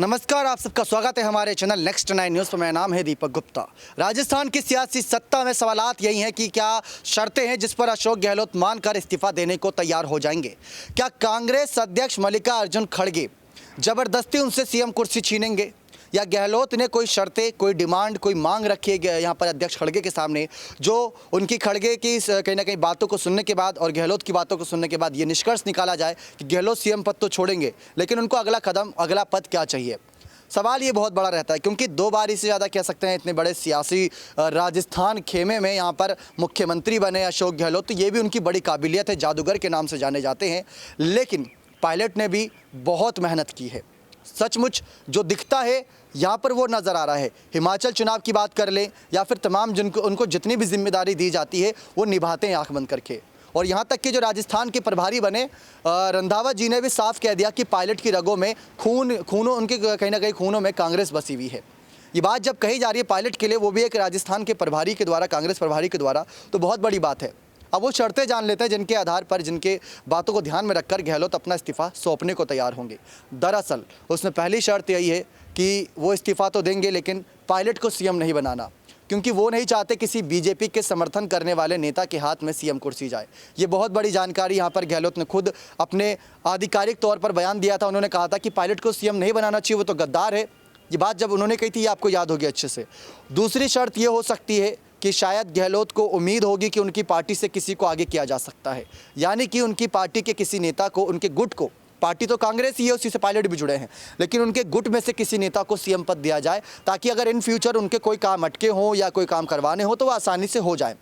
नमस्कार, आप सबका स्वागत है हमारे चैनल नेक्स्ट 9 न्यूज़ पर। मेरा नाम है दीपक गुप्ता। राजस्थान की सियासी सत्ता में सवालात यही हैं कि क्या शर्तें हैं जिस पर अशोक गहलोत मानकर इस्तीफा देने को तैयार हो जाएंगे। क्या कांग्रेस अध्यक्ष मल्लिकार्जुन खड़गे ज़बरदस्ती उनसे सीएम कुर्सी छीनेंगे, या गहलोत ने कोई शर्तें, कोई डिमांड, कोई मांग रखी है यहाँ पर अध्यक्ष खड़गे के सामने, जो उनकी खड़गे की कहीं ना कहीं बातों को सुनने के बाद और गहलोत की बातों को सुनने के बाद ये निष्कर्ष निकाला जाए कि गहलोत सीएम पद तो छोड़ेंगे, लेकिन उनको अगला कदम, अगला पद क्या चाहिए। सवाल ये बहुत बड़ा रहता है, क्योंकि 2 बार से ज़्यादा कह सकते हैं इतने बड़े सियासी राजस्थान खेमे में यहाँ पर मुख्यमंत्री बने अशोक गहलोत, तो ये भी उनकी बड़ी काबिलियत है, जादूगर के नाम से जाने जाते हैं। लेकिन पायलट ने भी बहुत मेहनत की है। सचमुच जो दिखता है यहाँ पर वो नज़र आ रहा है। हिमाचल चुनाव की बात कर लें या फिर तमाम जिनको उनको जितनी भी जिम्मेदारी दी जाती है वो निभाते हैं आँख बंद करके। और यहाँ तक कि जो राजस्थान के प्रभारी बने रंधावा जी ने भी साफ कह दिया कि पायलट की रगों में खूनों उनके कहीं ना कहीं खूनों में कांग्रेस बसी हुई है। ये बात जब कही जा रही है पायलट के लिए, वो भी एक राजस्थान के प्रभारी के द्वारा, कांग्रेस प्रभारी के द्वारा, तो बहुत बड़ी बात है। अब वो शर्तें जान लेते हैं जिनके आधार पर, जिनके बातों को ध्यान में रखकर गहलोत अपना इस्तीफा सौंपने को तैयार होंगे। दरअसल उसमें पहली शर्त यही है कि वो इस्तीफा तो देंगे लेकिन पायलट को सीएम नहीं बनाना, क्योंकि वो नहीं चाहते किसी बीजेपी के समर्थन करने वाले नेता के हाथ में सीएम कुर्सी जाए। ये बहुत बड़ी जानकारी यहाँ पर गहलोत ने खुद अपने आधिकारिक तौर पर बयान दिया था। उन्होंने कहा था कि पायलट को सीएम नहीं बनाना चाहिए, वो तो गद्दार है। ये बात जब उन्होंने कही थी, ये आपको याद होगी अच्छे से। दूसरी शर्त ये हो सकती है कि शायद गहलोत को उम्मीद होगी कि उनकी पार्टी से किसी को आगे किया जा सकता है, यानी कि उनकी पार्टी के किसी नेता को, उनके गुट को, पार्टी तो कांग्रेस ही है, उसी से पायलट भी जुड़े हैं, लेकिन उनके गुट में से किसी नेता को सीएम पद दिया जाए, ताकि अगर इन फ्यूचर उनके कोई काम अटके हों या कोई काम करवाने हो तो वो आसानी से हो जाए।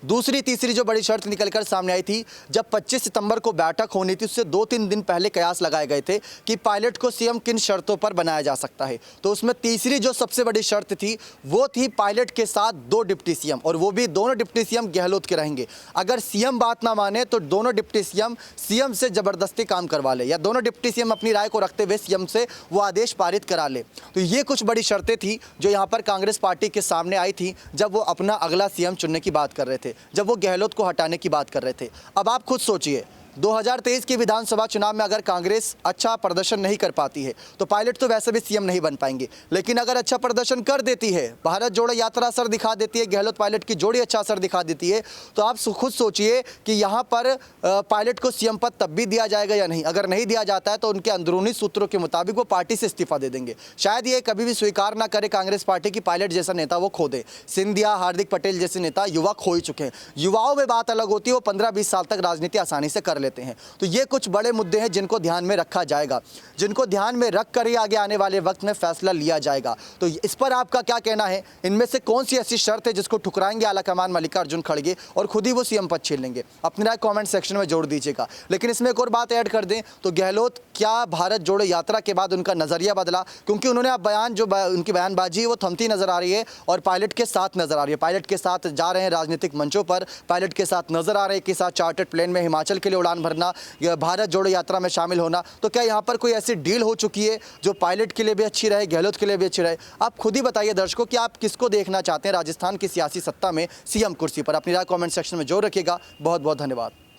दूसरी तीसरी जो बड़ी शर्त निकलकर सामने आई थी, जब 25 सितंबर को बैठक होनी थी, उससे 2-3 दिन पहले कयास लगाए गए थे कि पायलट को सीएम किन शर्तों पर बनाया जा सकता है। तो उसमें तीसरी जो सबसे बड़ी शर्त थी वो थी पायलट के साथ 2 डिप्टी सीएम, और वो भी दोनों डिप्टी सीएम गहलोत के रहेंगे। अगर सीएम बात ना माने तो दोनों डिप्टी सीएम से ज़बरदस्ती काम करवा ले, या दोनों डिप्टी सीएम अपनी राय को रखते हुए सीएम से वो आदेश पारित करा ले। तो ये कुछ बड़ी शर्तें थी जो यहाँ पर कांग्रेस पार्टी के सामने आई थी जब वो अपना अगला सीएम चुनने की बात कर रहे थे, जब वो गहलोत को हटाने की बात कर रहे थे। अब आप खुद सोचिए, 2023 के विधानसभा चुनाव में अगर कांग्रेस अच्छा प्रदर्शन नहीं कर पाती है तो पायलट तो वैसे भी सीएम नहीं बन पाएंगे, लेकिन अगर अच्छा प्रदर्शन कर देती है, भारत जोड़ो यात्रा असर दिखा देती है, गहलोत पायलट की जोड़ी अच्छा असर दिखा देती है, तो आप खुद सोचिए कि यहाँ पर पायलट को सीएम पद तब भी दिया जाएगा या नहीं। अगर नहीं दिया जाता है तो उनके अंदरूनी सूत्रों के मुताबिक वो पार्टी से इस्तीफा दे देंगे। शायद ये कभी भी स्वीकार ना करे कांग्रेस पार्टी की पायलट जैसा नेता वो खो दे। सिंधिया, हार्दिक पटेल जैसे नेता युवा खो ही चुके हैं। युवाओं में बात अलग होती है, वो 15-20 साल तक राजनीति आसानी से कर लेते हैं। तो ये कुछ बड़े मुद्दे हैं जिनको ध्यान में रखा जाएगा, जिनको ध्यान में रख कर ही आगे आने वाले वक्त में फैसला लिया जाएगा। तो इस पर आपका क्या कहना है? इनमें से कौन सी ऐसी शर्त है जिसको ठुकराएंगे आलाकमान मल्लिकार्जुन खड़गे और खुद ही वो सीएम पद छीन लेंगे? अपनी राय कमेंट सेक्शन में जोड़ दीजिएगा। लेकिन इसमें एक और बात ऐड कर दें तो गहलोत क्या भारत जोड़ो यात्रा के बाद उनका नजरिया बदला? क्योंकि उन्होंने अब उनकी बयानबाजी वो थमती नजर आ रही है और पायलट के साथ नजर आ रही है। पायलट के साथ जा रहे हैं राजनीतिक मंचों पर, पायलट के साथ नजर आ रहे हैं, के साथ चार्टर्ड प्लेन में हिमाचल के लिए उड़ान भरना, भारत जोड़ो यात्रा में शामिल होना। तो क्या यहाँ पर कोई ऐसी डील हो चुकी है जो पायलट के लिए भी अच्छी रहे, गहलोत के लिए भी अच्छी रहे? आप खुद ही बताइए दर्शकों कि आप किसको देखना चाहते हैं राजस्थान की सियासी सत्ता में सीएम कुर्सी पर। अपनी राय कमेंट सेक्शन में जोड़ रखिएगा। बहुत बहुत धन्यवाद।